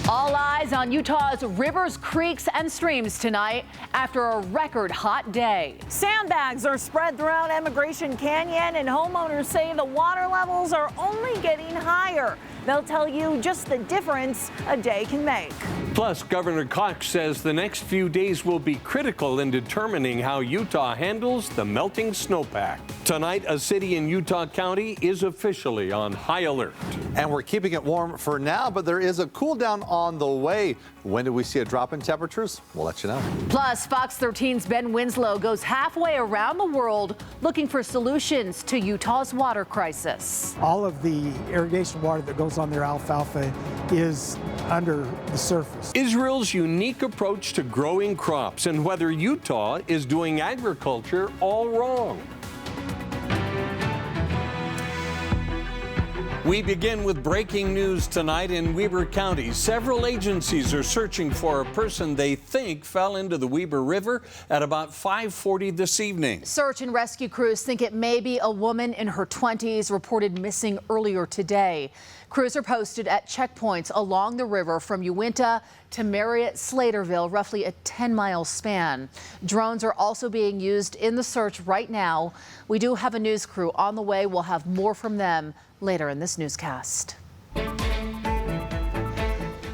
All eyes on Utah's rivers, creeks, and streams tonight after a record hot day. Sandbags are spread throughout Emigration Canyon, and homeowners say the water levels are only getting higher. They'll tell you just the difference a day can make. Plus, Governor Cox says the next few days will be critical in determining how Utah handles the melting snowpack. Tonight, a city in Utah County is officially on high alert. And we're keeping it warm for now, but there is a cool down on the way. When do we see a drop in temperatures? We'll let you know. Plus, Fox 13's Ben Winslow goes halfway around the world looking for solutions to Utah's water crisis. All of the irrigation water that goes on their alfalfa is under the surface. Israel's unique approach to growing crops and whether Utah is doing agriculture all wrong. We begin with breaking news tonight in Weber County. Several agencies are searching for a person they think fell into the Weber River at about 5:40 this evening. Search and rescue crews think it may be a woman in her 20s reported missing earlier today. Crews are posted at checkpoints along the river from Uinta to Marriott-Slaterville, roughly a 10-mile span. Drones are also being used in the search right now. We do have a news crew on the way. We'll have more from them later in this newscast.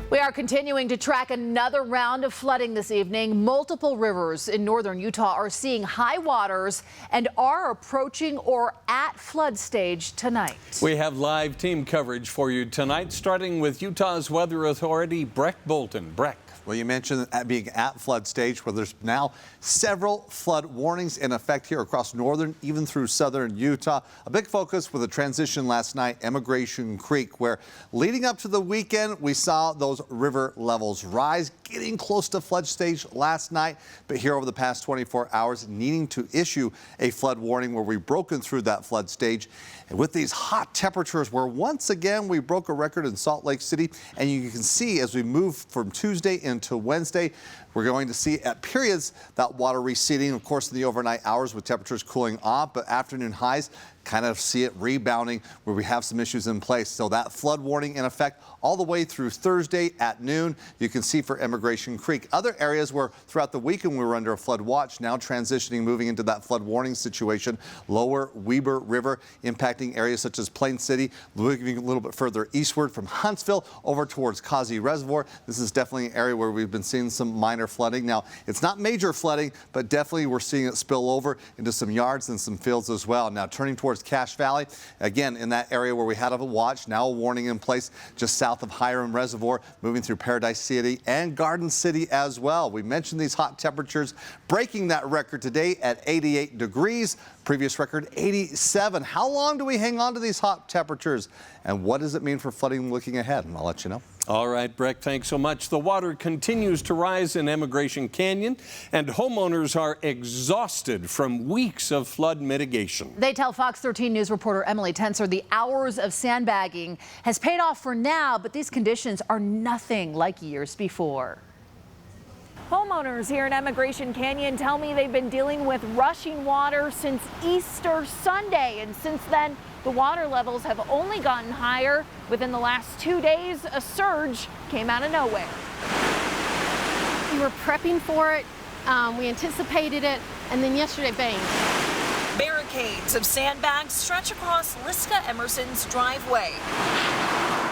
We are continuing to track another round of flooding this evening. Multiple rivers in northern Utah are seeing high waters and are approaching or at flood stage tonight. We have live team coverage for you tonight, starting with Utah's Weather Authority, Breck Bolton. Breck. Well, you mentioned being at flood stage, where there's now several flood warnings in effect here across northern, even through southern Utah. A big focus with a transition last night, Emigration Creek, where leading up to the weekend, we saw those river levels rise, getting close to flood stage last night. But here over the past 24 hours, needing to issue a flood warning where we've broken through that flood stage. And with these hot temperatures, where once again we broke a record in Salt Lake City, and you can see as we move from Tuesday into Wednesday, we're going to see at periods that water receding, of course, in the overnight hours with temperatures cooling off, but afternoon highs kind of see it rebounding where we have some issues in place. So that flood warning in effect all the way through Thursday at noon. You can see for Emigration Creek. Other areas where throughout the weekend we were under a flood watch, now transitioning, moving into that flood warning situation. Lower Weber River impacting areas such as Plain City, moving a little bit further eastward from Huntsville over towards Causey Reservoir. This is definitely an area where we've been seeing some minor flooding. Now, it's not major flooding, but definitely we're seeing it spill over into some yards and some fields as well. Now, turning towards Cache Valley, again, in that area where we had a watch, now a warning in place just south of Hiram Reservoir, moving through Paradise City and Garden City as well. We mentioned these hot temperatures, breaking that record today at 88 degrees. Previous record 87. How long do we hang on to these hot temperatures? And what does it mean for flooding looking ahead? And I'll let you know. All right, Breck, thanks so much. The water continues to rise in Emigration Canyon, and homeowners are exhausted from weeks of flood mitigation. They tell Fox 13 News reporter Emily Tenser the hours of sandbagging has paid off for now, but these conditions are nothing like years before. Homeowners here in Emigration Canyon tell me they've been dealing with rushing water since Easter Sunday, and since then the water levels have only gotten higher. Within the last 2 days, a surge came out of nowhere. We were prepping for it, we anticipated it, and then yesterday, bang. Barricades of sandbags stretch across Liska Emerson's driveway.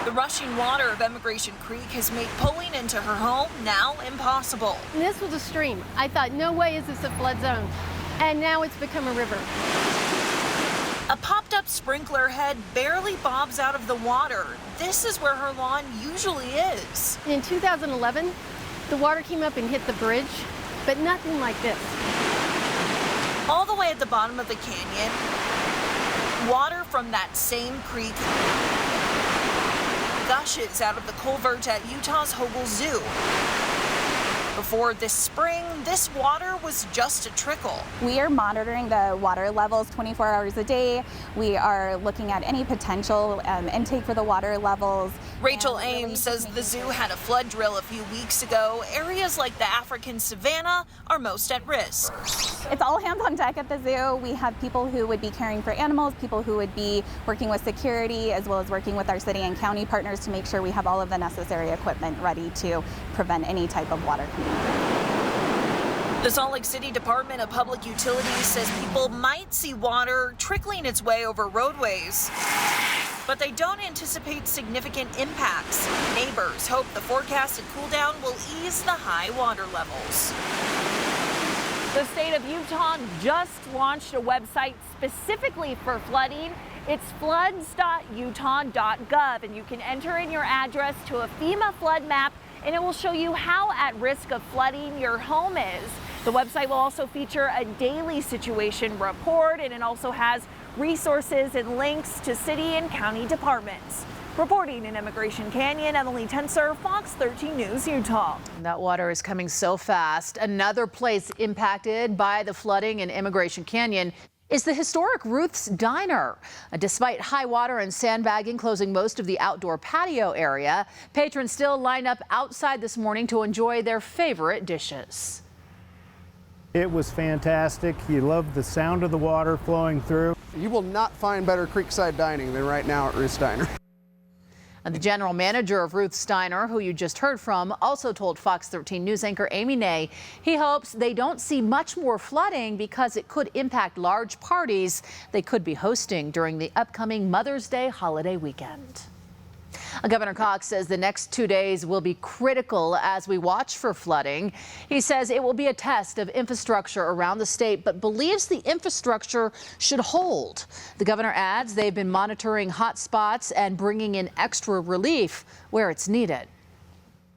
The rushing water of Emigration Creek has made pulling into her home now impossible. And this was a stream. I thought, no way is this a flood zone. And now it's become a river. A popped-up sprinkler head barely bobs out of the water. This is where her lawn usually is. In 2011, the water came up and hit the bridge, but nothing like this. All the way at the bottom of the canyon, water from that same creek gushes out of the culvert at Utah's Hogle Zoo. Before this spring, this water was just a trickle. We are monitoring the water levels 24 hours a day. We are looking at any potential intake for the water levels. Rachel Ames says the zoo had a flood drill a few weeks ago. Areas like the African savanna are most at risk. It's all hands on deck at the zoo. We have people who would be caring for animals, people who would be working with security, as well as working with our city and county partners to make sure we have all of the necessary equipment ready to prevent any type of water coming in. The Salt Lake City Department of Public Utilities says people might see water trickling its way over roadways, but they don't anticipate significant impacts. Neighbors hope the forecasted cool down will ease the high water levels. The state of Utah just launched a website specifically for flooding. It's floods.utah.gov, and you can enter in your address to a FEMA flood map, and it will show you how at risk of flooding your home is. The website will also feature a daily situation report, and it also has resources and links to city and county departments. Reporting in Immigration Canyon, Emily Tenser, Fox 13 News, Utah. That water is coming so fast. Another place impacted by the flooding in Immigration Canyon is the historic Ruth's Diner. Despite high water and sandbagging closing most of the outdoor patio area, patrons still lined up outside this morning to enjoy their favorite dishes. It was fantastic. You love the sound of the water flowing through. You will not find better creekside dining than right now at Ruth's Diner. And the general manager of Ruth's Diner, who you just heard from, also told Fox 13 News anchor Amy Nay he hopes they don't see much more flooding because it could impact large parties they could be hosting during the upcoming Mother's Day holiday weekend. Governor Cox says the next 2 days will be critical as we watch for flooding. He says it will be a test of infrastructure around the state, but believes the infrastructure should hold. The governor adds they've been monitoring hot spots and bringing in extra relief where it's needed.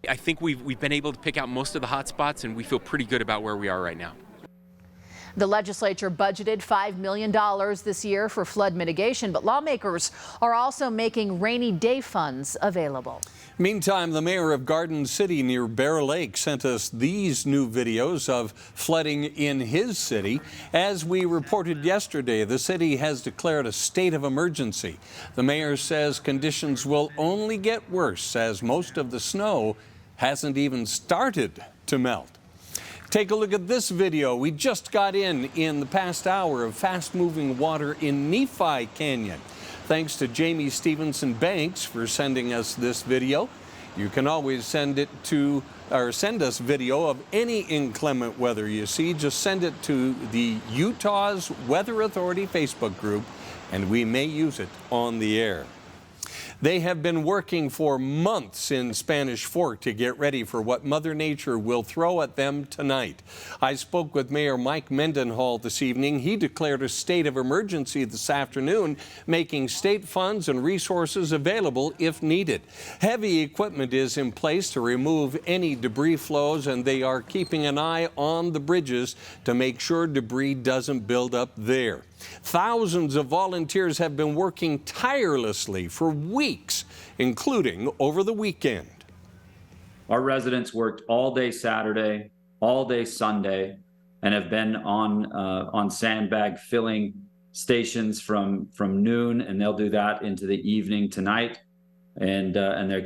I think we've been able to pick out most of the hot spots, and we feel pretty good about where we are right now. The legislature budgeted $5 million this year for flood mitigation, but lawmakers are also making rainy day funds available. Meantime, the mayor of Garden City near Bear Lake sent us these new videos of flooding in his city. As we reported yesterday, the city has declared a state of emergency. The mayor says conditions will only get worse as most of the snow hasn't even started to melt. Take a look at this video we just got in the past hour of fast-moving water in Nephi Canyon. Thanks to Jamie Stevenson Banks for sending us this video. You can always send us video of any inclement weather you see. Just send it to the Utah's Weather Authority Facebook group, and we may use it on the air. They have been working for months in Spanish Fork to get ready for what Mother Nature will throw at them tonight. I spoke with Mayor Mike Mendenhall this evening. He declared a state of emergency this afternoon, making state funds and resources available if needed. Heavy equipment is in place to remove any debris flows, and they are keeping an eye on the bridges to make sure debris doesn't build up there. Thousands of volunteers have been working tirelessly for weeks, including over the weekend. Our residents worked all day Saturday, all day Sunday, and have been on sandbag filling stations from noon, and they'll do that into the evening tonight, and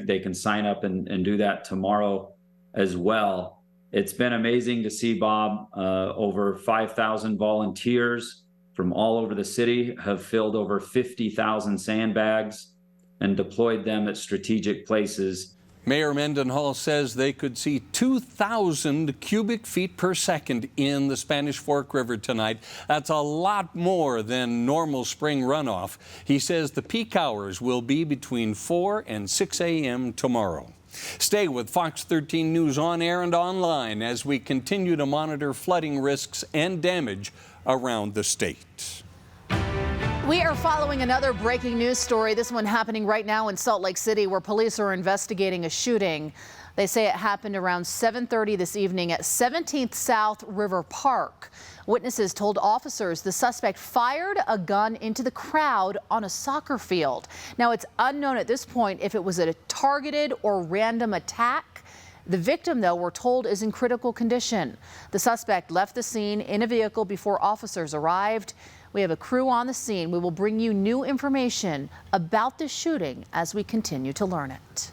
they can sign up and do that tomorrow as well. It's been amazing to see, Bob. Over 5,000 volunteers from all over the city have filled over 50,000 sandbags and deployed them at strategic places. Mayor Mendenhall says they could see 2,000 cubic feet per second in the Spanish Fork River tonight. That's a lot more than normal spring runoff. He says the peak hours will be between 4 and 6 a.m. tomorrow. Stay with Fox 13 News on air and online as we continue to monitor flooding risks and damage around the state. We are following another breaking news story, this one happening right now in Salt Lake City, where police are investigating a shooting. They say it happened around 7:30 this evening at 17th South River Park. Witnesses told officers the suspect fired a gun into the crowd on a soccer field. Now, it's unknown at this point if it was a targeted or random attack. The victim, though, we're told is in critical condition. The suspect left the scene in a vehicle before officers arrived. We have a crew on the scene. We will bring you new information about the shooting as we continue to learn it.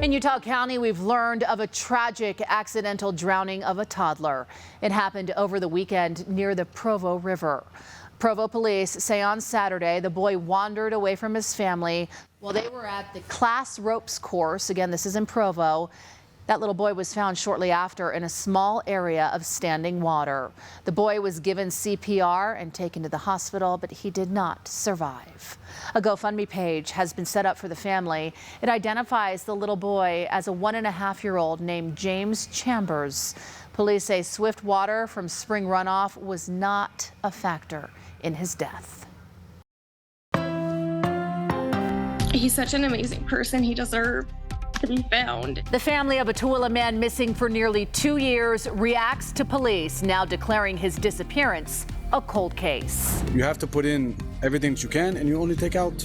In Utah County, we've learned of a tragic accidental drowning of a toddler. It happened over the weekend near the Provo River. Provo police say on Saturday the boy wandered away from his family while they were at the class ropes course. Again, this is in Provo. That little boy was found shortly after in a small area of standing water. The boy was given CPR and taken to the hospital, but he did not survive. A GoFundMe page has been set up for the family. It identifies the little boy as a 1.5-year-old named James Chambers. Police say swift water from spring runoff was not a factor in his death. He's such an amazing person. He deserved to be found. The family of a Tooele man missing for nearly 2 years reacts to police now declaring his disappearance a cold case. You have to put in everything that you can, and you only take out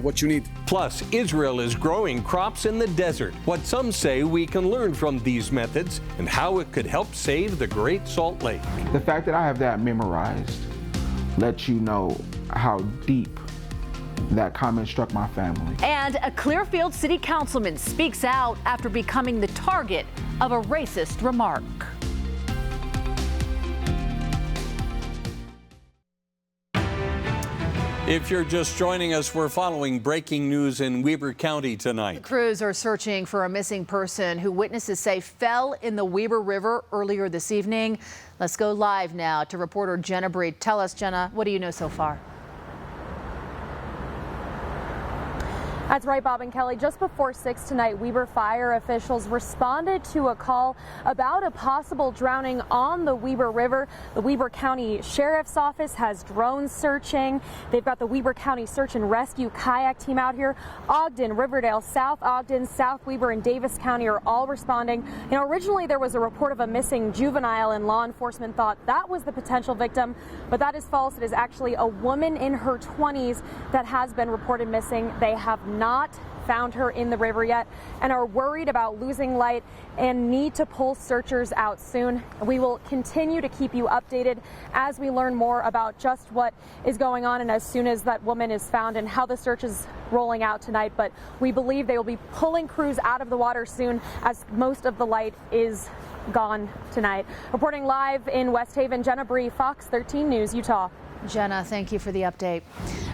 what you need. Plus, Israel is growing crops in the desert. What some say we can learn from these methods and how it could help save the Great Salt Lake. The fact that I have that memorized lets you know how deep that comment struck my family. And a Clearfield city councilman speaks out after becoming the target of a racist remark. If you're just joining us, we're following breaking news in Weber County tonight. Crews are searching for a missing person who witnesses say fell in the Weber River earlier this evening. Let's go live now to reporter Jenna Breed. Tell us, Jenna, what do you know so far? That's right, Bob and Kelly. Just before 6 tonight, Weber fire officials responded to a call about a possible drowning on the Weber River. The Weber County Sheriff's Office has drones searching. They've got the Weber County Search and Rescue kayak team out here. Ogden, Riverdale, South Ogden, South Weber, and Davis County are all responding. You know, originally there was a report of a missing juvenile, and law enforcement thought that was the potential victim, but that is false. It is actually a woman in her 20s that has been reported missing. They have not found her in the river yet and are worried about losing light and need to pull searchers out soon. We will continue to keep you updated as we learn more about just what is going on and as soon as that woman is found and how the search is rolling out tonight. But we believe they will be pulling crews out of the water soon as most of the light is gone tonight. Reporting live in West Haven, Jenna Bree, Fox 13 News, Utah. Jenna, thank you for the update.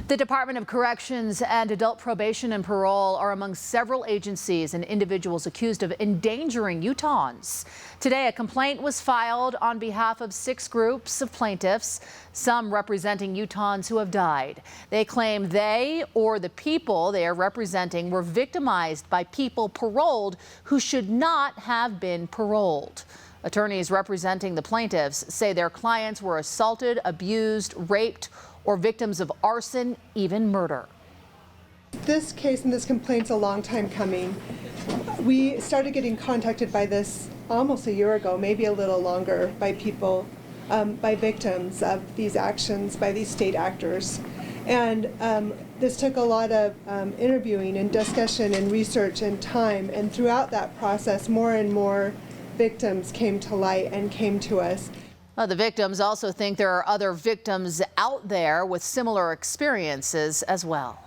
The Department of Corrections and Adult Probation and Parole are among several agencies and individuals accused of endangering Utahns. Today, a complaint was filed on behalf of 6 groups of plaintiffs, some representing Utahns who have died. They claim they or the people they are representing were victimized by people paroled who should not have been paroled. Attorneys representing the plaintiffs say their clients were assaulted, abused, raped, or victims of arson, even murder. This case and this complaint's a long time coming. We started getting contacted by this almost a year ago, maybe a little longer, by people, by victims of these actions, by these state actors. And this took a lot of interviewing and discussion and research and time. And throughout that process, more and more victims came to light and came to us. The victims also think there are other victims out there with similar experiences as well.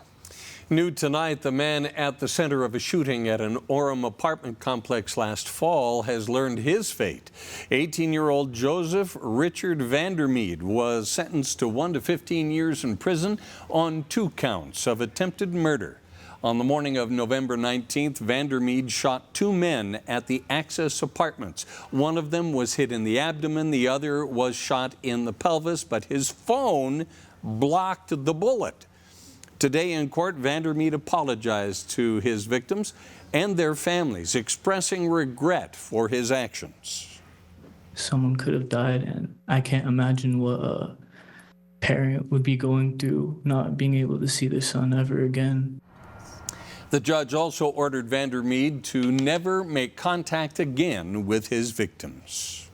New tonight, the man at the center of a shooting at an Orem apartment complex last fall has learned his fate. 18-year-old Joseph Richard Vandermeed was sentenced to 1 to 15 years in prison on 2 counts of attempted murder. On the morning of November 19th, Vandermeed shot 2 men at the Access Apartments. One of them was hit in the abdomen, the other was shot in the pelvis, but his phone blocked the bullet. Today in court, Vandermeed apologized to his victims and their families, expressing regret for his actions. Someone could have died, and I can't imagine what a parent would be going through, not being able to see their son ever again. The judge also ordered Vandermeed to never make contact again with his victims.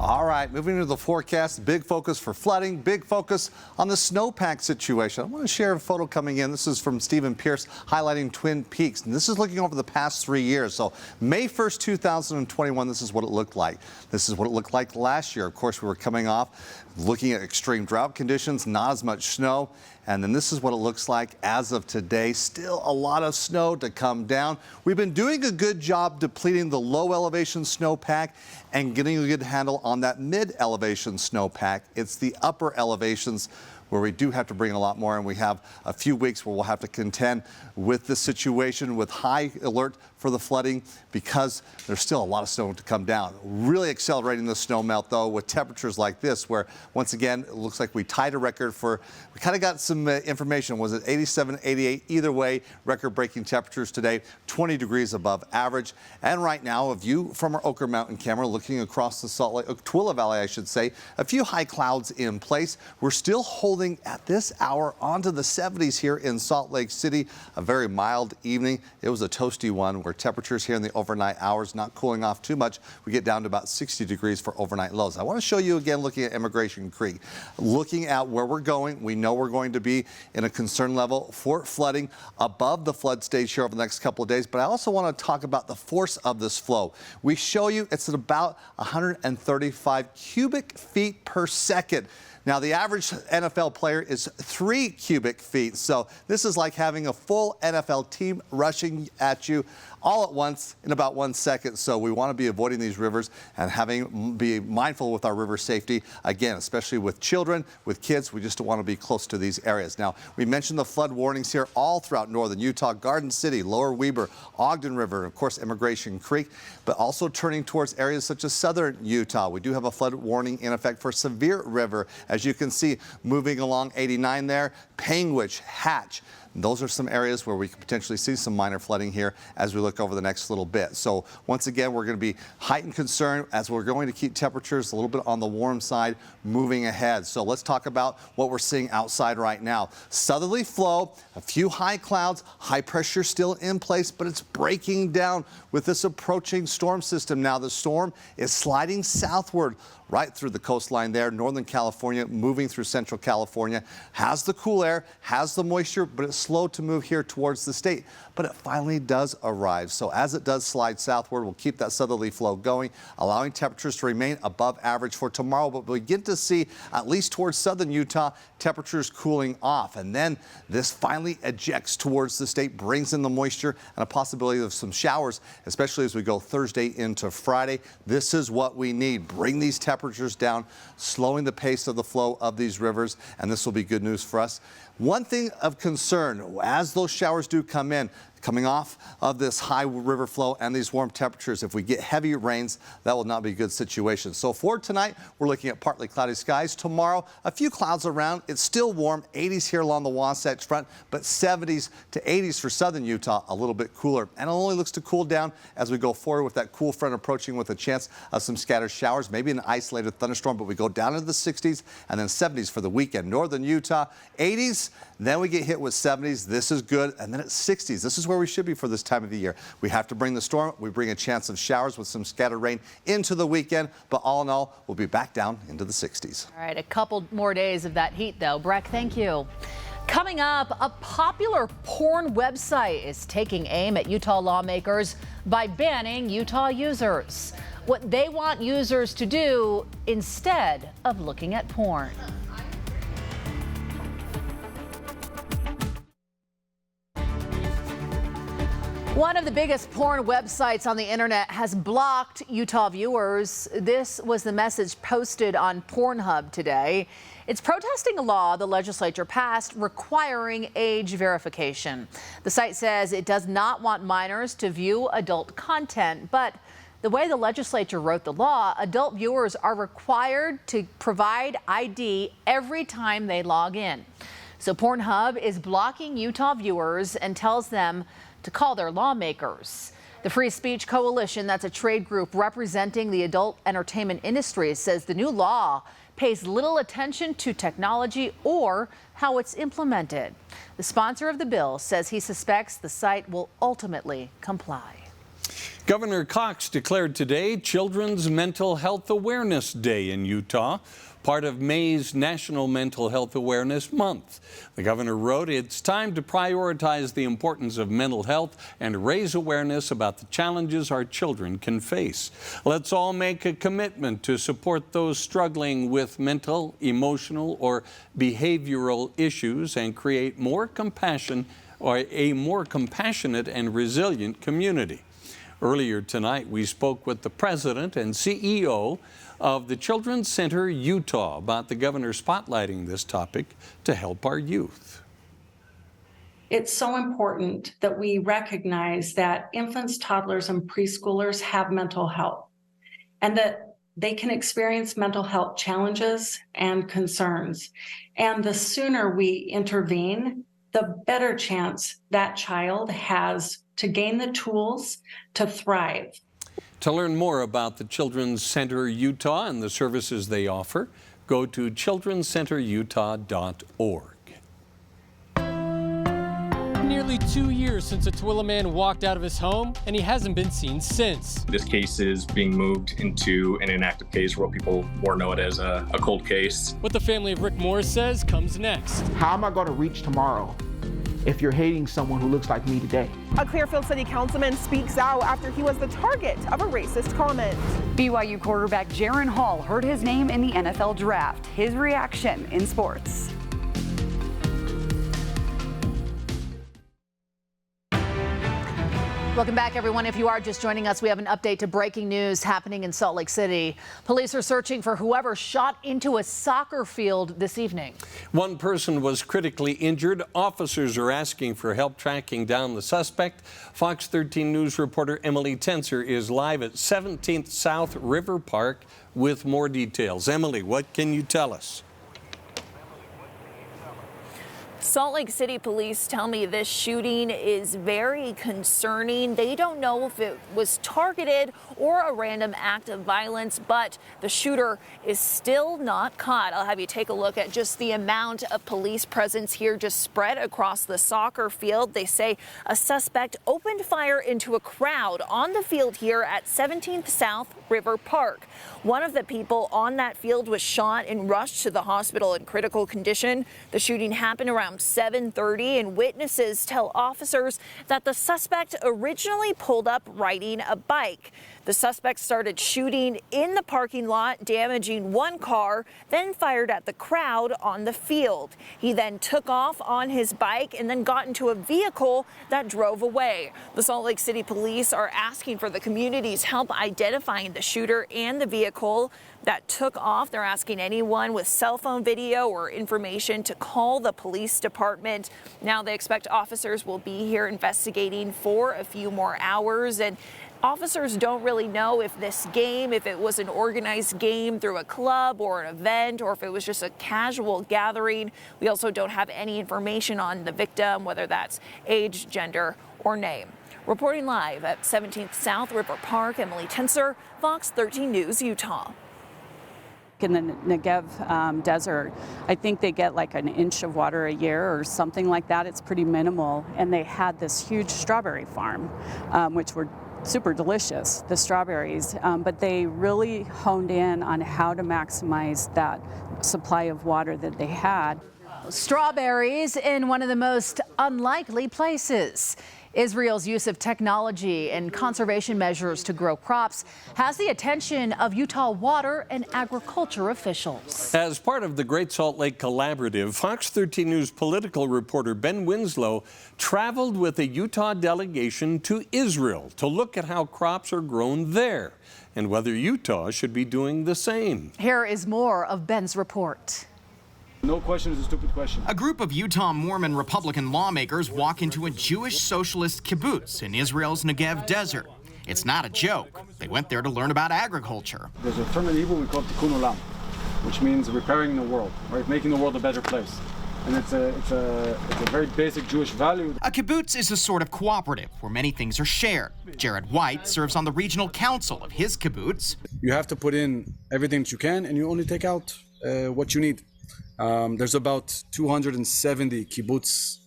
All right, moving to the forecast, big focus for flooding, big focus on the snowpack situation. I want to share a photo coming in. This is from Stephen Pierce highlighting Twin Peaks, and this is looking over the past 3 years. So May 1st, 2021, this is what it looked like. This is what it looked like last year. Of course, we were coming off looking at extreme drought conditions, not as much snow. And then this is what it looks like as of today. Still a lot of snow to come down. We've been doing a good job depleting the low elevation snowpack and getting a good handle on that mid elevation snowpack. It's the upper elevations where we do have to bring a lot more, and we have a few weeks where we'll have to contend with this situation with high alert for the flooding because there's still a lot of snow to come down. Really accelerating the snow melt though with temperatures like this, where once again it looks like we tied a record for, we kind of got some information, was it 87, 88, either way, record breaking temperatures today, 20 degrees above average. And right now a view from our Oquirrh Mountain camera looking across the Salt Lake, Tooele Valley I should say, a few high clouds in place. We're still holding at this hour onto the 70s here in Salt Lake City. A very mild evening. It was a toasty one where temperatures here in the overnight hours not cooling off too much. We get down to about 60 degrees for overnight lows. I want to show you again looking at Immigration Creek. Looking at where we're going, we know we're going to be in a concern level for flooding above the flood stage here over the next couple of days, but I also want to talk about the force of this flow. We show you it's at about 135 cubic feet per second. Now, the average NFL player is 3 cubic feet, so this is like having a full NFL team rushing at you all at once in about 1 second. So we want to be avoiding these rivers and be mindful with our river safety. Again, especially with children, with kids, we just don't want to be close to these areas. Now, we mentioned the flood warnings here all throughout northern Utah, Garden City, Lower Weber, Ogden River, and of course, Immigration Creek, but also turning towards areas such as southern Utah. We do have a flood warning in effect for Sevier River. As you can see, moving along 89 there, Panguitch, Hatch. Those are some areas where we could potentially see some minor flooding here as we look over the next little bit. So once again, we're going to be heightened concern as we're going to keep temperatures a little bit on the warm side moving ahead. So let's talk about what we're seeing outside right now. Southerly flow, a few high clouds, high pressure still in place, but it's breaking down with this approaching storm system. Now the storm is sliding southward right through the coastline there, Northern California, moving through Central California, has the cool air, has the moisture, but it's slow to move here towards the state. But it finally does arrive. So as it does slide southward, we'll keep that southerly flow going, allowing temperatures to remain above average for tomorrow. But we get to see, at least towards southern Utah, temperatures cooling off. And then this finally ejects towards the state, brings in the moisture and a possibility of some showers, especially as we go Thursday into Friday. This is what we need. Bring these temperatures down, slowing the pace of the flow of these rivers, and this will be good news for us. One thing of concern, as those showers do come in, coming off of this high river flow and these warm temperatures, if we get heavy rains, that will not be a good situation. So for tonight, we're looking at partly cloudy skies. Tomorrow, a few clouds around. It's still warm, 80s here along the Wasatch Front, but 70s to 80s for southern Utah, a little bit cooler. And it only looks to cool down as we go forward with that cool front approaching with a chance of some scattered showers, maybe an isolated thunderstorm, but we go down into the 60s and then 70s for the weekend. Northern Utah, 80s, then we get hit with 70s. This is good. And then it's 60s. This is where we should be for this time of the year. We have to bring the storm. We bring a chance of showers with some scattered rain into the weekend. But all in all, we'll be back down into the 60s. All right, a couple more days of that heat, though. Breck, thank you. Coming up, a popular porn website is taking aim at Utah lawmakers by banning Utah users. What they want users to do instead of looking at porn. One of the biggest porn websites on the internet has blocked Utah viewers. This was the message posted on Pornhub today. It's protesting a law the legislature passed requiring age verification. The site says it does not want minors to view adult content, but the way the legislature wrote the law, adult viewers are required to provide ID every time they log in. So Pornhub is blocking Utah viewers and tells them to call their lawmakers. The Free Speech Coalition, that's a trade group representing the adult entertainment industry, says the new law pays little attention to technology or how it's implemented. The sponsor of the bill says he suspects the site will ultimately comply. Governor Cox declared today Children's Mental Health Awareness Day in Utah, part of May's National Mental Health Awareness Month. The governor wrote, "It's time to prioritize the importance of mental health and raise awareness about the challenges our children can face. Let's all make a commitment to support those struggling with mental, emotional, or behavioral issues and create more compassion or a more compassionate and resilient community." Earlier tonight, we spoke with the president and CEO of the Children's Center Utah about the governor spotlighting this topic to help our youth. It's so important that we recognize that infants, toddlers, and preschoolers have mental health and that they can experience mental health challenges and concerns. And the sooner we intervene, the better chance that child has to gain the tools to thrive. To learn more about the Children's Center Utah and the services they offer, go to childrencenterutah.org. Nearly 2 years since a Tooele man walked out of his home, and he hasn't been seen since. This case is being moved into an inactive case, where people more know it as a cold case. What the family of Rick Morris says comes next. How am I going to reach tomorrow if you're hating someone who looks like me today? A Clearfield City councilman speaks out after he was the target of a racist comment. BYU quarterback Jaron Hall heard his name in the NFL draft. His reaction in sports. Welcome back, everyone. If you are just joining us, we have an update to breaking news happening in Salt Lake City. Police are searching for whoever shot into a soccer field this evening. One person was critically injured. Officers are asking for help tracking down the suspect. Fox 13 News reporter Emily Tenser is live at 17th South River Park with more details. Emily, what can you tell us? Salt Lake City police tell me this shooting is very concerning. They don't know if it was targeted or a random act of violence, but the shooter is still not caught. I'll have you take a look at just the amount of police presence here just spread across the soccer field. They say a suspect opened fire into a crowd on the field here at 17th South River Park. One of the people on that field was shot and rushed to the hospital in critical condition. The shooting happened around 7:30, and witnesses tell officers that the suspect originally pulled up riding a bike. The suspect started shooting in the parking lot, damaging one car, then fired at the crowd on the field. He then took off on his bike and then got into a vehicle that drove away. The Salt Lake City police are asking for the community's help identifying the shooter and the vehicle that took off. They're asking anyone with cell phone video or information to call the police department. Now they expect officers will be here investigating for a few more hours, and officers don't really know if this game, if it was an organized game through a club or an event, or if it was just a casual gathering. We also don't have any information on the victim, whether that's age, gender, or name. Reporting live at 17th South River Park, Emily Tenser, Fox 13 News, Utah. In the Negev desert, I think they get like an inch of water a year or something like that. It's pretty minimal. And they had this huge strawberry farm, which were super delicious, the strawberries, but they really honed in on how to maximize that supply of water that they had. Strawberries in one of the most unlikely places. Israel's use of technology and conservation measures to grow crops has the attention of Utah water and agriculture officials. As part of the Great Salt Lake Collaborative, Fox 13 News political reporter Ben Winslow traveled with a Utah delegation to Israel to look at how crops are grown there and whether Utah should be doing the same. Here is more of Ben's report. No question is a stupid question. A group of Utah Mormon Republican lawmakers walk into a Jewish socialist kibbutz in Israel's Negev desert. It's not a joke. They went there to learn about agriculture. There's a term in Hebrew we call tikkun olam, which means repairing the world, right? Making the world a better place. And it's a very basic Jewish value. A kibbutz is a sort of cooperative where many things are shared. Jared White serves on the regional council of his kibbutz. You have to put in everything that you can, and you only take out what you need. There's about 270 kibbutz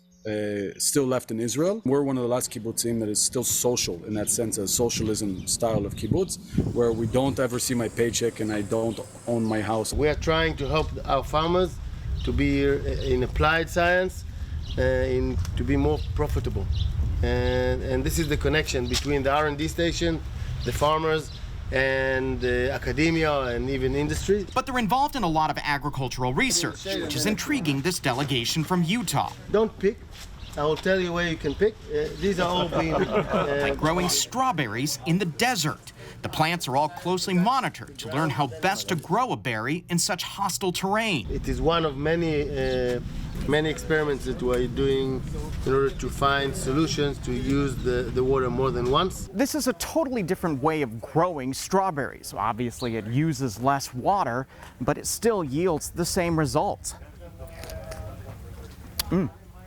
still left in Israel. We're one of the last kibbutzim that is still social in that sense, a socialism style of kibbutz, where we don't ever see my paycheck and I don't own my house. We are trying to help our farmers to be in applied science, to be more profitable. And this is the connection between the R&D station, the farmers, and academia and even industry. But they're involved in a lot of agricultural research, which is intriguing this delegation from Utah. Don't pick. I will tell you where you can pick. These are all being... like growing strawberries in the desert. The plants are all closely monitored to learn how best to grow a berry in such hostile terrain. It is one of many experiments that we're doing in order to find solutions to use the water more than once. This is a totally different way of growing strawberries. Obviously, it uses less water, but it still yields the same results.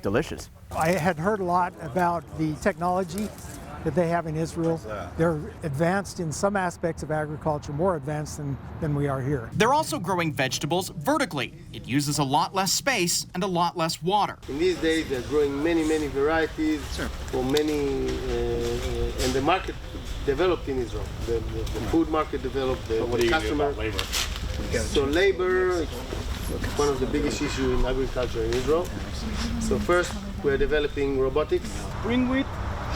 Delicious. I had heard a lot about the technology that they have in Israel. They're advanced in some aspects of agriculture, more advanced than we are here. They're also growing vegetables vertically. It uses a lot less space and a lot less water. In these days, they're growing many varieties for many, and the market developed in Israel. The food market developed, the customer. Labor? So labor is one of the biggest issues in agriculture in Israel. So first, we're developing robotics. Spring wheat,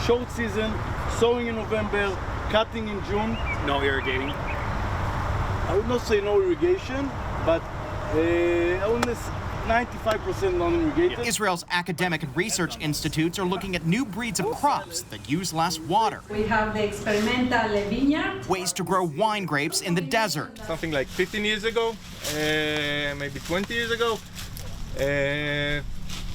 short season, sowing in November, cutting in June. No irrigating? I would not say no irrigation, but only 95% non-irrigated. Israel's academic and research institutes are looking at new breeds of crops that use less water. We have the experimental vineyard. Ways to grow wine grapes in the desert. Something like 15 years ago, maybe 20 years ago,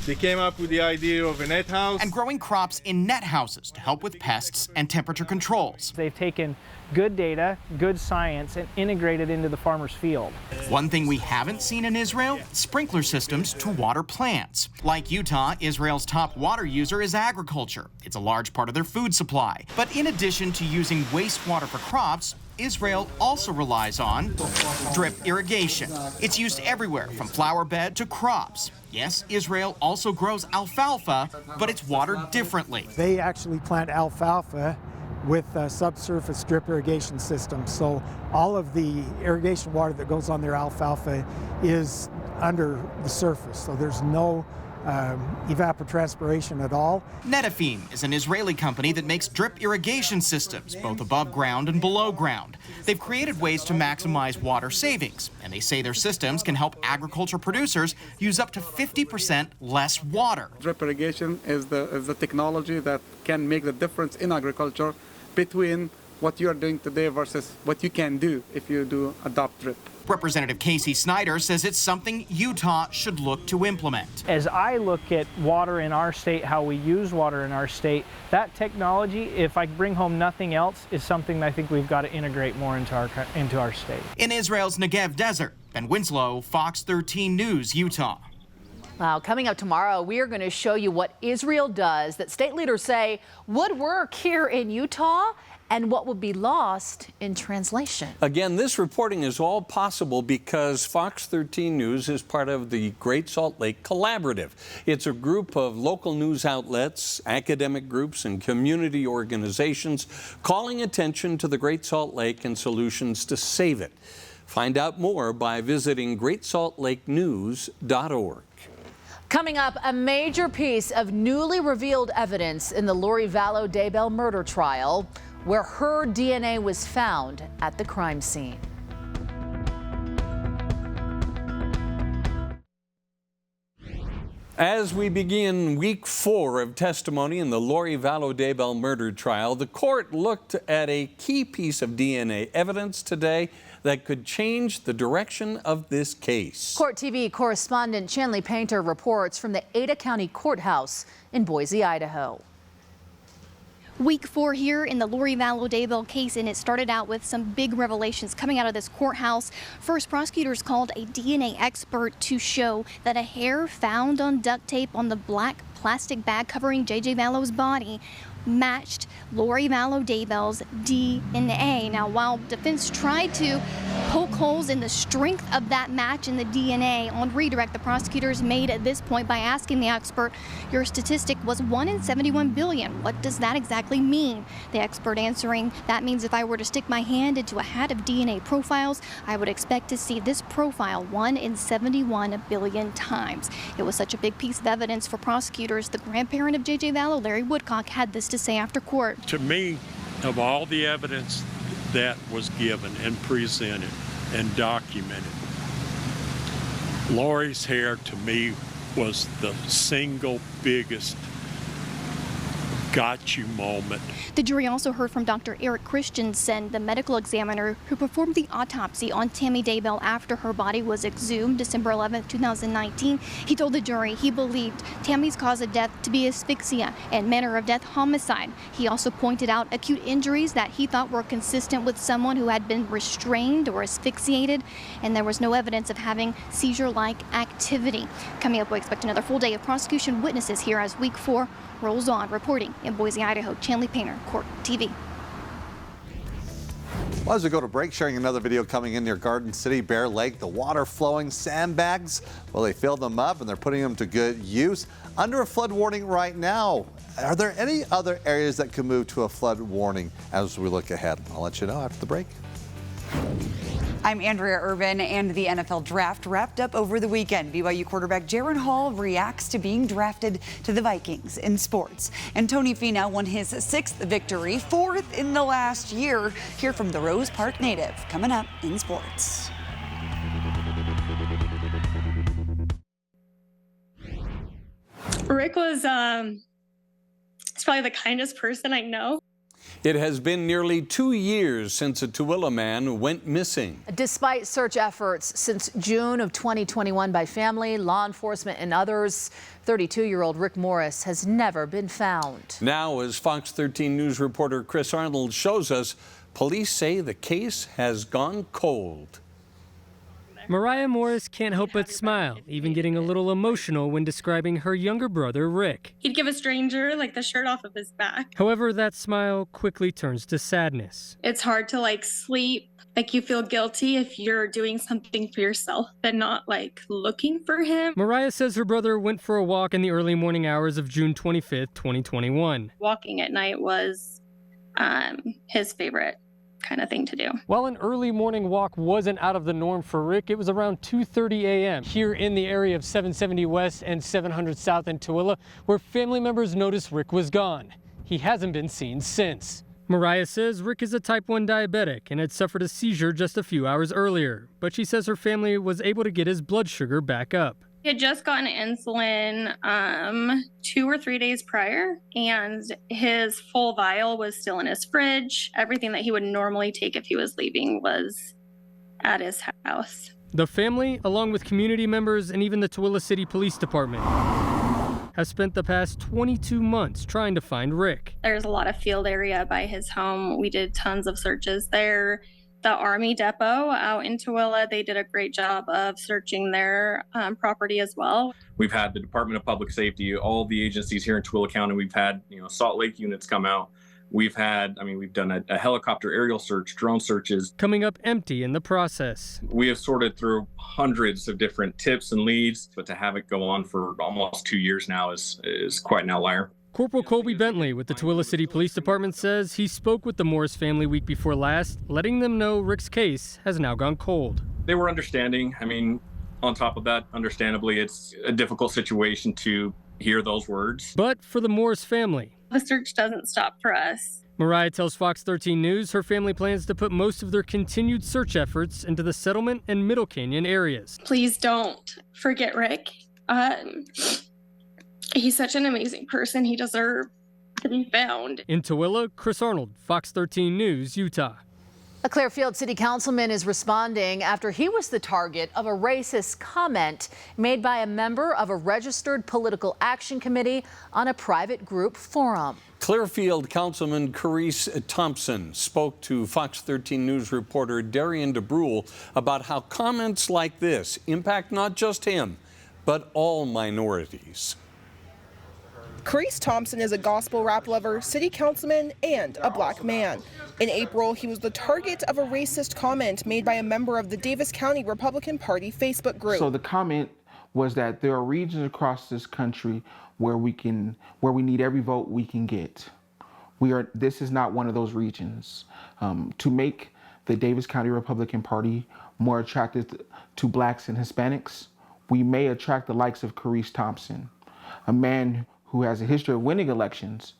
they came up with the idea of a net house. And growing crops in net houses to help with pests and temperature controls. They've taken good data, good science, and integrated into the farmer's field. One thing we haven't seen in Israel, sprinkler systems to water plants. Like Utah, Israel's top water user is agriculture. It's a large part of their food supply. But in addition to using wastewater for crops, Israel also relies on drip irrigation. It's used everywhere from flower bed to crops. Yes, Israel also grows alfalfa, but it's watered differently. They actually plant alfalfa with subsurface drip irrigation systems. So all of the irrigation water that goes on their alfalfa is under the surface. So there's no evapotranspiration at all. Netafim is an Israeli company that makes drip irrigation systems, both above ground and below ground. They've created ways to maximize water savings, and they say their systems can help agriculture producers use up to 50% less water. Drip irrigation is the technology that can make the difference in agriculture between what you are doing today versus what you can do if you do adopt drip. Representative Casey Snyder says it's something Utah should look to implement. As I look at water in our state, how we use water in our state, that technology, if I bring home nothing else, is something that I think we've got to integrate more into our state. In Israel's Negev Desert, Ben Winslow, Fox 13 News, Utah. Wow, coming up tomorrow, we are going to show you what Israel does that state leaders say would work here in Utah and what would be lost in translation. Again, this reporting is all possible because Fox 13 News is part of the Great Salt Lake Collaborative. It's a group of local news outlets, academic groups, and community organizations calling attention to the Great Salt Lake and solutions to save it. Find out more by visiting greatsaltlakenews.org. Coming up, a major piece of newly revealed evidence in the Lori Vallow Daybell murder trial, where her DNA was found at the crime scene. As we begin week 4 of testimony in the Lori Vallow Daybell murder trial, the court looked at a key piece of DNA evidence today that could change the direction of this case. Court TV correspondent Chanley Painter reports from the Ada County Courthouse in Boise, Idaho. Week 4 here in the Lori Vallow Daybell case, and it started out with some big revelations coming out of this courthouse. First, prosecutors called a DNA expert to show that a hair found on duct tape on the black plastic bag covering J.J. Vallow's body matched Lori Vallow Daybell's DNA. Now, while defense tried to poke holes in the strength of that match in the DNA. On redirect, the prosecutors made at this point by asking the expert, your statistic was 1 in 71 billion. What does that exactly mean? The expert answering, that means if I were to stick my hand into a hat of DNA profiles, I would expect to see this profile 1 in 71 billion times. It was such a big piece of evidence for prosecutors. The grandparent of J.J. Vallow, Larry Woodcock, had this to say after court. To me, of all the evidence that was given and presented and documented, Lori's hair to me was the single biggest got you moment. The jury also heard from Dr. Eric Christensen, the medical examiner who performed the autopsy on Tammy Daybell after her body was exhumed December 11, 2019. He told the jury he believed Tammy's cause of death to be asphyxia and manner of death homicide. He also pointed out acute injuries that he thought were consistent with someone who had been restrained or asphyxiated, and there was no evidence of having seizure-like activity. Coming up, we expect another full day of prosecution witnesses here as week 4 rolls on. Reporting in Boise, Idaho, Chanley Painter, Court TV. Well, as we go to break, sharing another video coming in near Garden City, Bear Lake, the water flowing, sandbags. Well, they filled them up and they're putting them to good use. Under a flood warning right now. Are there any other areas that could move to a flood warning as we look ahead? I'll let you know after the break. I'm Andrea Irvin, and the NFL draft wrapped up over the weekend. BYU quarterback Jaren Hall reacts to being drafted to the Vikings in sports. And Tony Finau won his 6th victory, 4th in the last year. Hear from the Rose Park native coming up in sports. Rick was he's probably the kindest person I know. It has been nearly 2 years since a Tooele man went missing. Despite search efforts since June of 2021 by family, law enforcement, and others, 32-year-old Rick Morris has never been found. Now, as Fox 13 News reporter Chris Arnold shows us, police say the case has gone cold. Mariah Morris can't help but smile, even getting a little emotional when describing her younger brother, Rick. He'd give a stranger like the shirt off of his back. However, that smile quickly turns to sadness. It's hard to like sleep. Like you feel guilty if you're doing something for yourself and not like looking for him. Mariah says her brother went for a walk in the early morning hours of June 25th, 2021. Walking at night was his favorite kind of thing to do. While an early morning walk wasn't out of the norm for Rick, it was around 2:30 a.m. here in the area of 770 West and 700 South in Tooele, where family members noticed Rick was gone. He hasn't been seen since. Mariah says Rick is a type 1 diabetic and had suffered a seizure just a few hours earlier, but she says her family was able to get his blood sugar back up. He had just gotten insulin 2 or 3 days prior, and his full vial was still in his fridge. Everything that he would normally take if he was leaving was at his house. The family, along with community members and even the Tooele City Police Department, has spent the past 22 months trying to find Rick. There's a lot of field area by his home. We did tons of searches there. The Army Depot out in Tooele, they did a great job of searching their property as well. We've had the Department of Public Safety, all the agencies here in Tooele County. We've had, Salt Lake units come out. We've done a helicopter aerial search, drone searches. Coming up empty in the process. We have sorted through hundreds of different tips and leads, but to have it go on for almost 2 years now is quite an outlier. Corporal Colby Bentley with the Tooele City Police Department says he spoke with the Morris family week before last, letting them know Rick's case has now gone cold. They were understanding. On top of that, understandably, it's a difficult situation to hear those words. But for the Morris family, the search doesn't stop for us. Mariah tells Fox 13 News her family plans to put most of their continued search efforts into the Settlement and Middle Canyon areas. Please don't forget Rick. He's such an amazing person. He deserves to be found. In Tooele, Chris Arnold, Fox 13 News, Utah. A Clearfield City Councilman is responding after he was the target of a racist comment made by a member of a registered political action committee on a private group forum. Clearfield Councilman Carice Thompson spoke to Fox 13 News reporter Darian DeBrule about how comments like this impact not just him, but all minorities. Carice Thompson is a gospel rap lover, city councilman, and a black man. In April, he was the target of a racist comment made by a member of the Davis County Republican Party Facebook group. So the comment was that there are regions across this country where we need every vote we can get. This is not one of those regions. To make the Davis County Republican Party more attractive to blacks and Hispanics, we may attract the likes of Carice Thompson, a man who has a history of winning elections,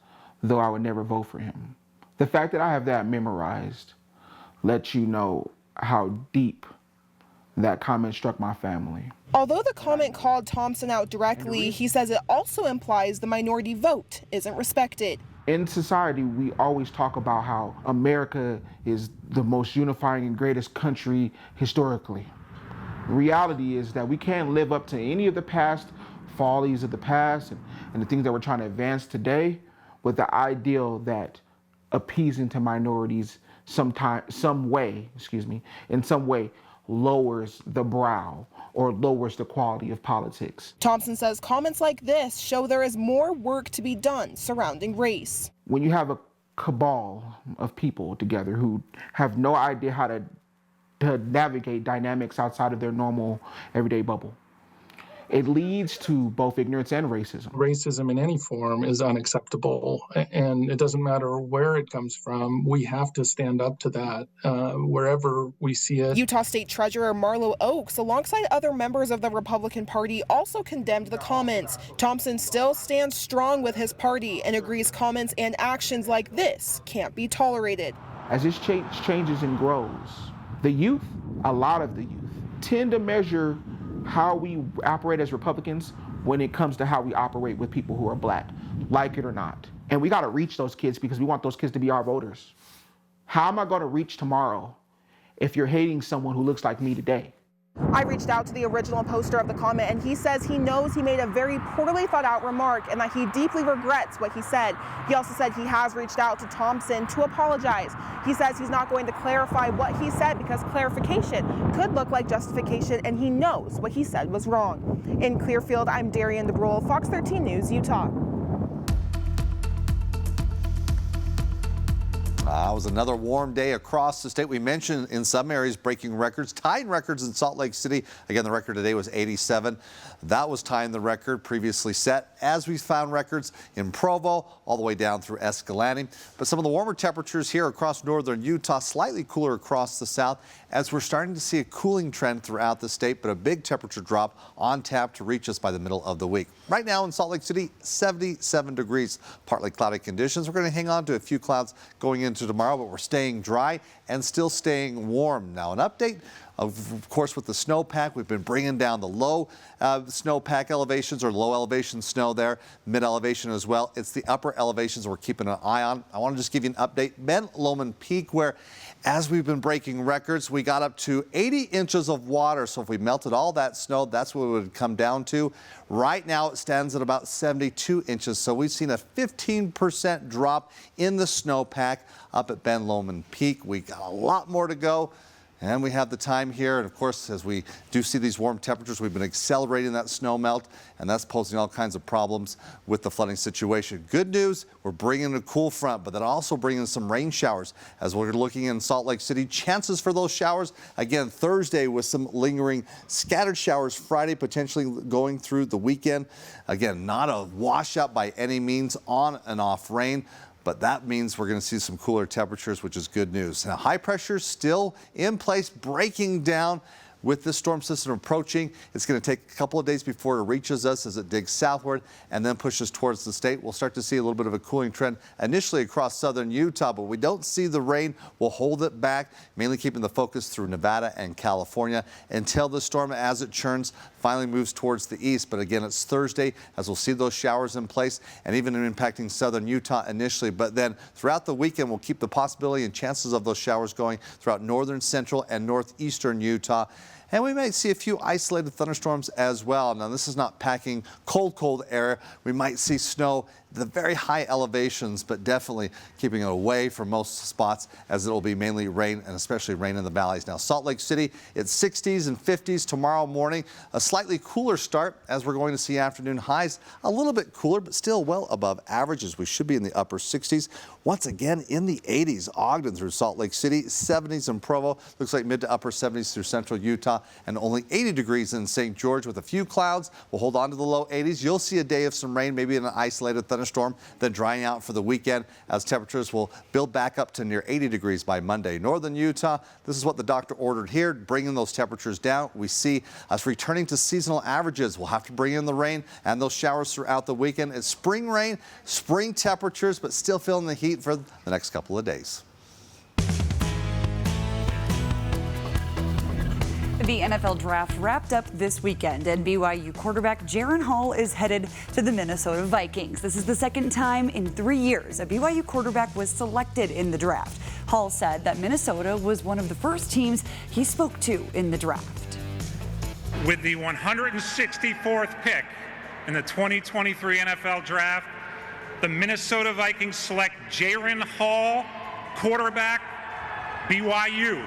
though I would never vote for him. The fact that I have that memorized lets you know how deep that comment struck my family. Although the comment called Thompson out directly, he says it also implies the minority vote isn't respected. In society, we always talk about how America is the most unifying and greatest country historically. The reality is that we can't live up to any of the past follies of the past and the things that we're trying to advance today with the ideal that appeasing to minorities in some way lowers the brow or lowers the quality of politics. Thompson says comments like this show there is more work to be done surrounding race. When you have a cabal of people together who have no idea how to navigate dynamics outside of their normal everyday bubble, it leads to both ignorance and racism. Racism in any form is unacceptable, and it doesn't matter where it comes from. We have to stand up to that wherever we see it. Utah State Treasurer Marlo Oaks, alongside other members of the Republican Party, also condemned the comments. Thompson still stands strong with his party and agrees comments and actions like this can't be tolerated. As this changes and grows, the youth, a lot of the youth, tend to measure how we operate as Republicans when it comes to how we operate with people who are black, like it or not. And we got to reach those kids because we want those kids to be our voters. How am I going to reach tomorrow if you're hating someone who looks like me today? I reached out to the original poster of the comment, and he says he knows he made a very poorly thought out remark and that he deeply regrets what he said. He also said he has reached out to Thompson to apologize. He says he's not going to clarify what he said because clarification could look like justification, and he knows what he said was wrong. In Clearfield, I'm Darian DeBrule, Fox 13 News, Utah. It was another warm day across the state. We mentioned in some areas breaking records, tying records in Salt Lake City. Again, the record today was 87. That was tying the record previously set, as we found records in Provo all the way down through Escalante. But some of the warmer temperatures here across northern Utah, slightly cooler across the south, as we're starting to see a cooling trend throughout the state, but a big temperature drop on tap to reach us by the middle of the week. Right now in Salt Lake City, 77 degrees, partly cloudy conditions. We're going to hang on to a few clouds going into tomorrow, but we're staying dry and still staying warm. Now, an update, of course, with the snowpack, we've been bringing down the low snowpack elevations or low elevation snow there, mid elevation as well. It's the upper elevations we're keeping an eye on. I want to just give you an update. Ben Lomond Peak, where as we've been breaking records, we got up to 80 inches of water. So if we melted all that snow, that's what it would come down to. Right now, it stands at about 72 inches. So we've seen a 15% drop in the snowpack up at Ben Lomond Peak. We got a lot more to go. And we have the time here, and of course, as we do see these warm temperatures, we've been accelerating that snow melt, and that's posing all kinds of problems with the flooding situation. Good news, we're bringing in a cool front, but then also bringing some rain showers. As we're looking in Salt Lake City, chances for those showers, again, Thursday with some lingering scattered showers, Friday potentially going through the weekend. Again, not a washout by any means, on and off rain. But that means we're going to see some cooler temperatures, which is good news. Now, high pressure still in place, breaking down with this storm system approaching. It's going to take a couple of days before it reaches us as it digs southward and then pushes towards the state. We'll start to see a little bit of a cooling trend initially across southern Utah, but we don't see the rain. We'll hold it back, mainly keeping the focus through Nevada and California until the storm, as it churns, finally moves towards the east. But again, it's Thursday as we'll see those showers in place and even impacting southern Utah initially. But then throughout the weekend, we'll keep the possibility and chances of those showers going throughout northern, central, and northeastern Utah. and we may see a few isolated thunderstorms as well. Now, this is not packing cold air. We might see snow at the very high elevations, but definitely keeping it away from most spots, as it will be mainly rain, and especially rain in the valleys. Now, Salt Lake City, it's 60s and 50s tomorrow morning. A slightly cooler start, as we're going to see afternoon highs a little bit cooler, but still well above averages. We should be in the upper 60s. Once again, in the 80s, Ogden through Salt Lake City, 70s in Provo. Looks like mid to upper 70s through central Utah, and only 80 degrees in St. George with a few clouds. We'll hold on to the low 80s. You'll see a day of some rain, maybe an isolated thunderstorm, then drying out for the weekend as temperatures will build back up to near 80 degrees by Monday. Northern Utah, this is what the doctor ordered here, bringing those temperatures down. We see us returning to seasonal averages. We'll have to bring in the rain and those showers throughout the weekend. It's spring rain, spring temperatures, but still feeling the heat for the next couple of days. The NFL draft wrapped up this weekend, and BYU quarterback Jaren Hall is headed to the Minnesota Vikings. This is the second time in 3 years a BYU quarterback was selected in the draft. Hall said that Minnesota was one of the first teams he spoke to in the draft. With the 164th pick in the 2023 NFL draft, the Minnesota Vikings select Jaren Hall, quarterback, BYU.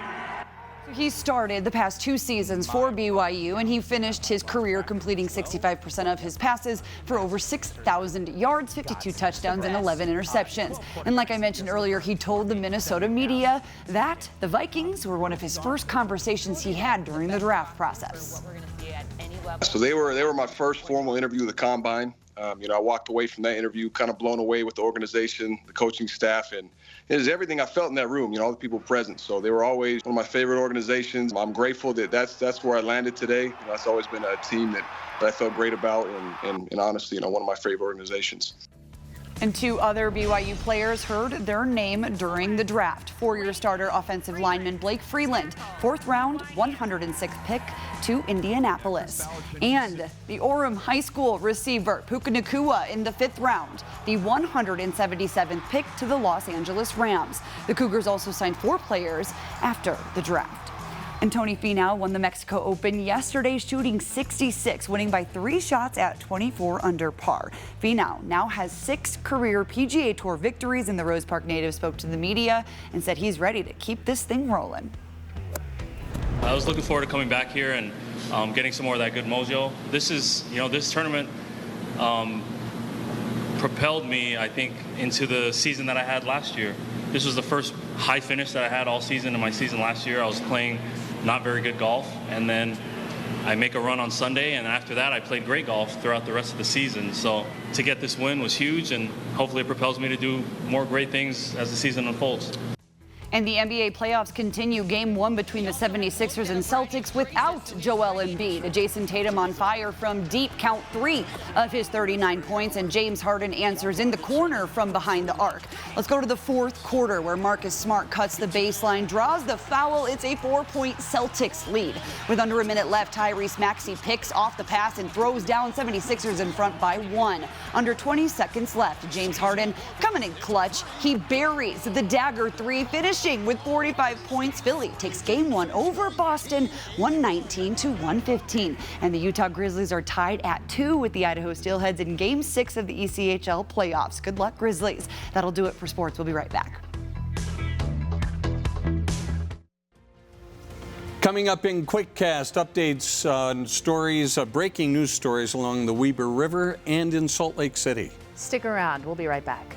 He started the past 2 seasons for BYU, and he finished his career completing 65% of his passes for over 6,000 yards, 52 touchdowns, and 11 interceptions. And like I mentioned earlier, he told the Minnesota media that the Vikings were one of his first conversations he had during the draft process. So they were my first formal interview with the Combine. I walked away from that interview kind of blown away with the organization, the coaching staff, and it is everything I felt in that room, all the people present. So they were always one of my favorite organizations. I'm grateful that that's where I landed today. That's always been a team that I felt great about, and honestly, one of my favorite organizations. And 2 other BYU players heard their name during the draft. 4-year starter offensive lineman Blake Freeland, 4th round, 106th pick to Indianapolis. And the Orem High School receiver Puka Nacua in the 5th round, the 177th pick to the Los Angeles Rams. The Cougars also signed 4 players after the draft. And Tony Finau won the Mexico Open yesterday, shooting 66, winning by 3 shots at 24 under par. Finau now has 6 career PGA Tour victories, and the Rose Park native spoke to the media and said he's ready to keep this thing rolling. I was looking forward to coming back here and getting some more of that good mojo. This is, this tournament propelled me, I think, into the season that I had last year. This was the first high finish that I had all season in my season last year. I was playing not very good golf, and then I make a run on Sunday, and after that I played great golf throughout the rest of the season. So to get this win was huge, and hopefully it propels me to do more great things as the season unfolds. And the NBA playoffs continue. Game 1 between the 76ers and Celtics without Joel Embiid. Jason Tatum on fire from deep, count 3 of his 39 points, and James Harden answers in the corner from behind the arc. Let's go to the 4th quarter, where Marcus Smart cuts the baseline, draws the foul. It's a 4-point Celtics lead. With under a minute left, Tyrese Maxey picks off the pass and throws down 76ers in front by 1. Under 20 seconds left, James Harden coming in clutch. He buries the dagger 3, finishing with 45 points. Philly takes game 1 over Boston, 119-115. And the Utah Grizzlies are tied at 2 with the Idaho Steelheads in game 6 of the ECHL playoffs. Good luck, Grizzlies. That'll do it for sports. We'll be right back. Coming up in Quickcast, updates on stories, breaking news stories along the Weber River and in Salt Lake City. Stick around. We'll be right back.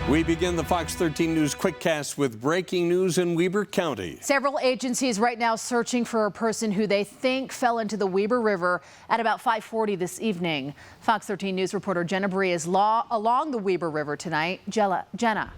We begin the Fox 13 News Quickcast with breaking news in Weber County. Several agencies right now searching for a person who they think fell into the Weber River at about 5:40 this evening. Fox 13 News reporter Jenna Bree is along the Weber River tonight. Jenna.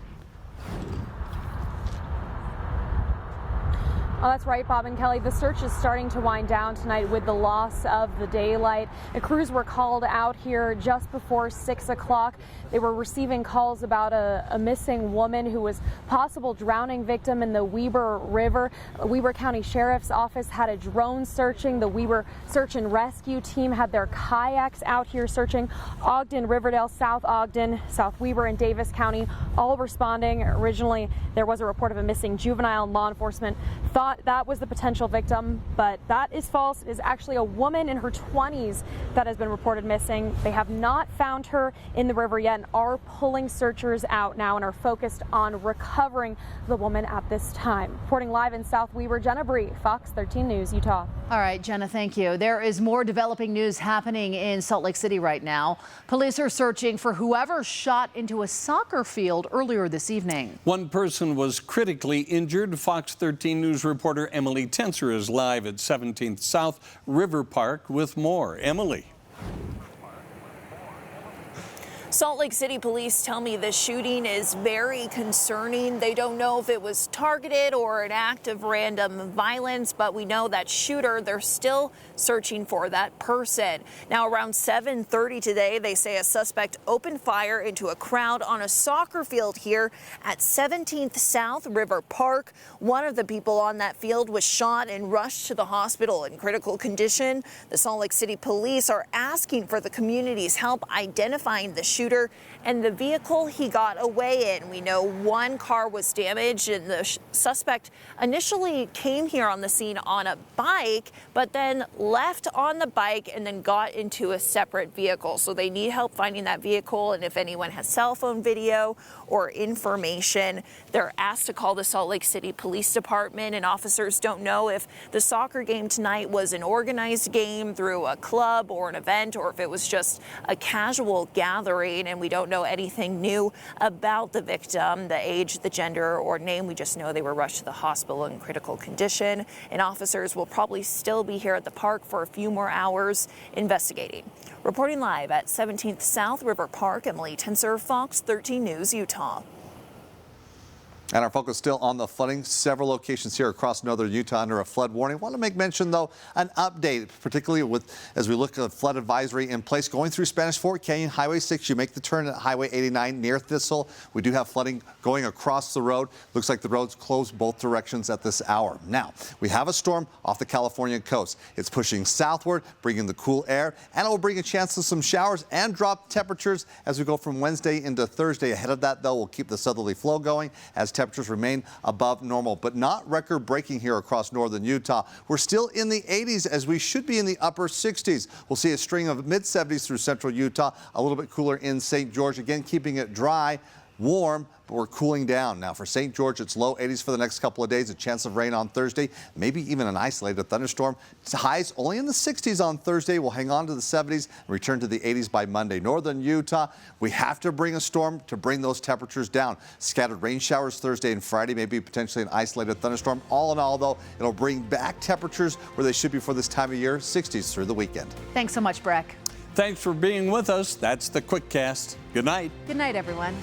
Oh, that's right, Bob and Kelly. The search is starting to wind down tonight with the loss of the daylight. The crews were called out here just before 6 o'clock. They were receiving calls about a missing woman who was possible drowning victim in the Weber River. Weber County Sheriff's Office had a drone searching. The Weber Search and Rescue Team had their kayaks out here searching. Ogden, Riverdale, South Ogden, South Weber, and Davis County all responding. Originally, there was a report of a missing juvenile, and law enforcement thought that was the potential victim, but that is false. It is actually a woman in her 20s that has been reported missing. They have not found her in the river yet and are pulling searchers out now and are focused on recovering the woman at this time. Reporting live in South Weber, Jenna Bree, Fox 13 News, Utah. All right, Jenna, thank you. There is more developing news happening in Salt Lake City right now. Police are searching for whoever shot into a soccer field earlier this evening. One person was critically injured. Fox 13 News reporter Emily Tenser is live at 17th South River Park with more. Emily. Salt Lake City police tell me the shooting is very concerning. They don't know if it was targeted or an act of random violence, but we know that shooter, they're still searching for that person. Now, around 7:30 today, they say a suspect opened fire into a crowd on a soccer field here at 17th South River Park. One of the people on that field was shot and rushed to the hospital in critical condition. The Salt Lake City police are asking for the community's help identifying the shooter and the vehicle he got away in. We know one car was damaged, and the suspect initially came here on the scene on a bike, but then left on the bike and then got into a separate vehicle. So they need help finding that vehicle, and if anyone has cell phone video or information, they're asked to call the Salt Lake City Police Department, and officers don't know if the soccer game tonight was an organized game through a club or an event, or if it was just a casual gathering. And we don't know anything new about the victim, the age, the gender, or name. We just know they were rushed to the hospital in critical condition, and officers will probably still be here at the park for a few more hours investigating. Reporting live at 17th South River Park, Emily Tenser, Fox 13 News, Utah. And our focus still on the flooding. Several locations here across northern Utah under a flood warning. I want to make mention, though, an update, particularly as we look at a flood advisory in place going through Spanish Fork Canyon, Highway 6. You make the turn at Highway 89 near Thistle. We do have flooding going across the road. Looks like the road's closed both directions at this hour. Now, we have a storm off the California coast. It's pushing southward, bringing the cool air, and it will bring a chance of some showers and drop temperatures as we go from Wednesday into Thursday. Ahead of that, though, we'll keep the southerly flow going as temperatures remain above normal, but not record-breaking here across northern Utah. We're still in the 80s as we should be in the upper 60s. We'll see a string of mid-70s through central Utah, a little bit cooler in St. George. Again, keeping it dry, warm, but we're cooling down. Now for St. George, it's low 80s for the next couple of days. A chance of rain on Thursday, maybe even an isolated thunderstorm. Highs only in the 60s on Thursday. We'll hang on to the 70s and return to the 80s by Monday. Northern Utah, we have to bring a storm to bring those temperatures down. Scattered rain showers Thursday and Friday, maybe potentially an isolated thunderstorm. All in all, though, it'll bring back temperatures where they should be for this time of year, 60s through the weekend. Thanks so much, Breck. Thanks for being with us. That's the Quickcast. Good night. Good night, everyone.